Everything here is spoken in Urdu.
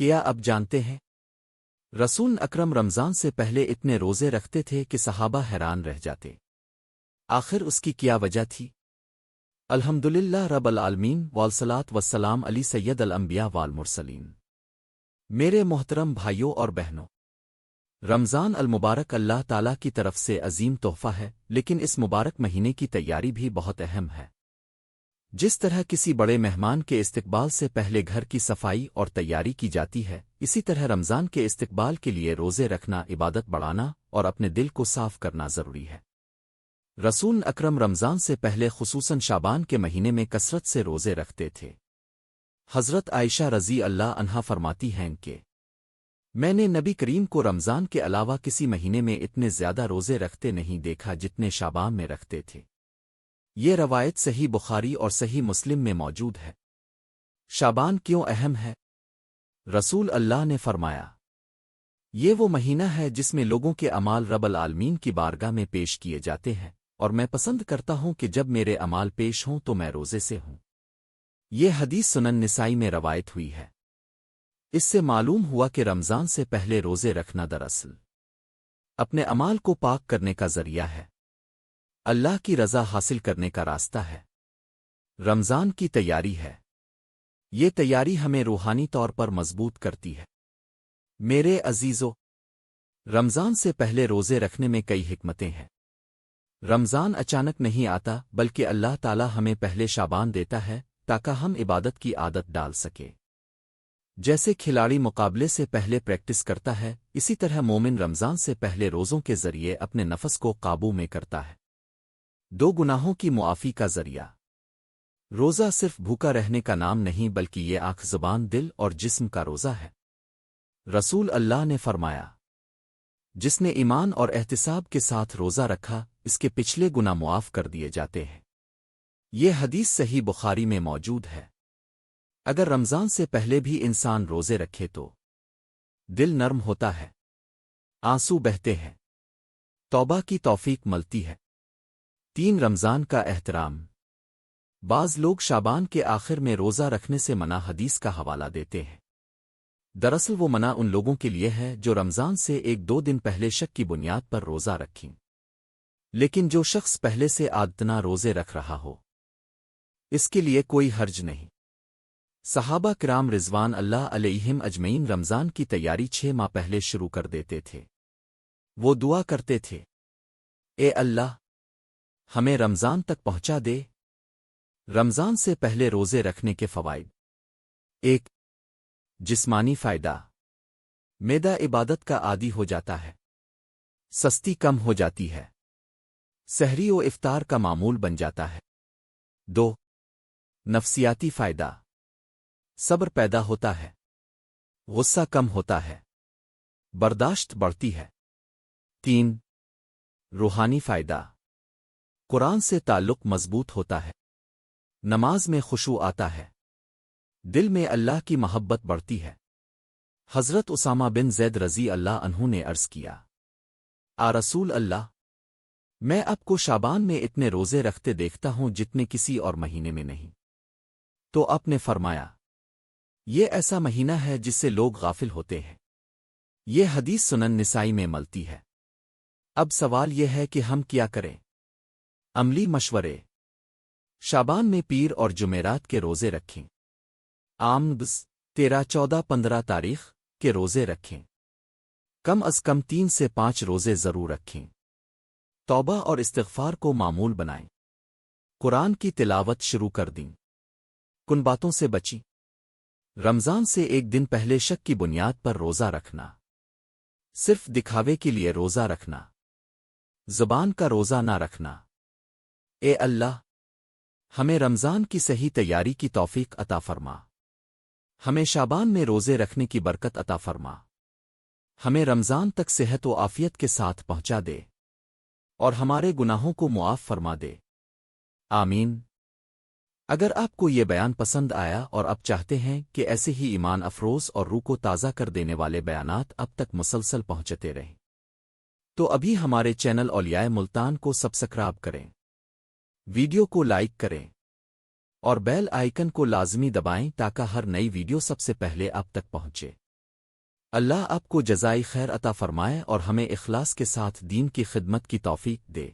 کیا اب جانتے ہیں؟ رسول اکرم رمضان سے پہلے اتنے روزے رکھتے تھے کہ صحابہ حیران رہ جاتے۔ آخر اس کی کیا وجہ تھی؟ الحمدللہ رب العالمین والصلاۃ والسلام علی سید الانبیاء والمرسلین۔ میرے محترم بھائیوں اور بہنوں، رمضان المبارک اللہ تعالیٰ کی طرف سے عظیم تحفہ ہے، لیکن اس مبارک مہینے کی تیاری بھی بہت اہم ہے۔ جس طرح کسی بڑے مہمان کے استقبال سے پہلے گھر کی صفائی اور تیاری کی جاتی ہے، اسی طرح رمضان کے استقبال کے لیے روزے رکھنا، عبادت بڑھانا اور اپنے دل کو صاف کرنا ضروری ہے۔ رسول اکرم رمضان سے پہلے خصوصاً شعبان کے مہینے میں کثرت سے روزے رکھتے تھے۔ حضرت عائشہ رضی اللہ عنہا فرماتی ہیں کہ میں نے نبی کریم کو رمضان کے علاوہ کسی مہینے میں اتنے زیادہ روزے رکھتے نہیں دیکھا جتنے شعبان میں رکھتے تھے۔ یہ روایت صحیح بخاری اور صحیح مسلم میں موجود ہے۔ شعبان کیوں اہم ہے؟ رسول اللہ نے فرمایا، یہ وہ مہینہ ہے جس میں لوگوں کے اعمال رب العالمین کی بارگاہ میں پیش کیے جاتے ہیں، اور میں پسند کرتا ہوں کہ جب میرے اعمال پیش ہوں تو میں روزے سے ہوں۔ یہ حدیث سنن نسائی میں روایت ہوئی ہے۔ اس سے معلوم ہوا کہ رمضان سے پہلے روزے رکھنا دراصل اپنے اعمال کو پاک کرنے کا ذریعہ ہے، اللہ کی رضا حاصل کرنے کا راستہ ہے۔ رمضان کی تیاری ہے۔ یہ تیاری ہمیں روحانی طور پر مضبوط کرتی ہے۔ میرے عزیزو، رمضان سے پہلے روزے رکھنے میں کئی حکمتیں ہیں۔ رمضان اچانک نہیں آتا، بلکہ اللہ تعالی ہمیں پہلے شعبان دیتا ہے تاکہ ہم عبادت کی عادت ڈال سکے۔ جیسے کھلاڑی مقابلے سے پہلے پریکٹس کرتا ہے، اسی طرح مومن رمضان سے پہلے روزوں کے ذریعے اپنے نفس کو قابو میں کرتا ہے۔ دو گناہوں کی معافی کا ذریعہ۔ روزہ صرف بھوکا رہنے کا نام نہیں، بلکہ یہ آنکھ، زبان، دل اور جسم کا روزہ ہے۔ رسول اللہ نے فرمایا، جس نے ایمان اور احتساب کے ساتھ روزہ رکھا، اس کے پچھلے گناہ معاف کر دیے جاتے ہیں۔ یہ حدیث صحیح بخاری میں موجود ہے۔ اگر رمضان سے پہلے بھی انسان روزے رکھے تو دل نرم ہوتا ہے، آنسو بہتے ہیں، توبہ کی توفیق ملتی ہے۔ 3 رمضان کا احترام۔ بعض لوگ شعبان کے آخر میں روزہ رکھنے سے منع حدیث کا حوالہ دیتے ہیں۔ دراصل وہ منع ان لوگوں کے لیے ہے جو رمضان سے 1-2 دن پہلے شک کی بنیاد پر روزہ رکھیں۔ لیکن جو شخص پہلے سے عادتنہ روزے رکھ رہا ہو، اس کے لیے کوئی حرج نہیں۔ صحابہ کرام رضوان اللہ علیہم اجمعین رمضان کی تیاری 6 ماہ پہلے شروع کر دیتے تھے۔ وہ دعا کرتے تھے، اے اللہ، ہمیں رمضان تک پہنچا دے۔ رمضان سے پہلے روزے رکھنے کے فوائد۔ 1. جسمانی فائدہ۔ معدہ عبادت کا عادی ہو جاتا ہے، سستی کم ہو جاتی ہے، سحری و افطار کا معمول بن جاتا ہے۔ 2. نفسیاتی فائدہ۔ صبر پیدا ہوتا ہے، غصہ کم ہوتا ہے، برداشت بڑھتی ہے۔ 3. روحانی فائدہ۔ قرآن سے تعلق مضبوط ہوتا ہے، نماز میں خشوع آتا ہے، دل میں اللہ کی محبت بڑھتی ہے۔ حضرت اسامہ بن زید رضی اللہ عنہ نے عرض کیا، رسول اللہ، میں آپ کو شعبان میں اتنے روزے رکھتے دیکھتا ہوں جتنے کسی اور مہینے میں نہیں۔ تو آپ نے فرمایا، یہ ایسا مہینہ ہے جس سے لوگ غافل ہوتے ہیں۔ یہ حدیث سنن نسائی میں ملتی ہے۔ اب سوال یہ ہے کہ ہم کیا کریں؟ عملی مشورے۔ شعبان میں پیر اور جمعرات کے روزے رکھیں۔ عام 13، 14، 15 تاریخ کے روزے رکھیں۔ کم از کم 3 سے 5 روزے ضرور رکھیں۔ توبہ اور استغفار کو معمول بنائیں۔ قرآن کی تلاوت شروع کر دیں۔ کن باتوں سے بچیں۔ رمضان سے 1 دن پہلے شک کی بنیاد پر روزہ رکھنا، صرف دکھاوے کے لیے روزہ رکھنا، زبان کا روزہ نہ رکھنا۔ اے اللہ، ہمیں رمضان کی صحیح تیاری کی توفیق عطا فرما۔ ہمیں شعبان میں روزے رکھنے کی برکت عطا فرما۔ ہمیں رمضان تک صحت و عافیت کے ساتھ پہنچا دے، اور ہمارے گناہوں کو معاف فرما دے۔ آمین۔ اگر آپ کو یہ بیان پسند آیا اور آپ چاہتے ہیں کہ ایسے ہی ایمان افروز اور روح کو تازہ کر دینے والے بیانات اب تک مسلسل پہنچتے رہیں، تو ابھی ہمارے چینل اولیاء ملتان کو سبسکرائب کریں، ویڈیو کو لائک کریں، اور بیل آئیکن کو لازمی دبائیں تاکہ ہر نئی ویڈیو سب سے پہلے آپ تک پہنچے۔ اللہ آپ کو جزائی خیر عطا فرمائے اور ہمیں اخلاص کے ساتھ دین کی خدمت کی توفیق دے۔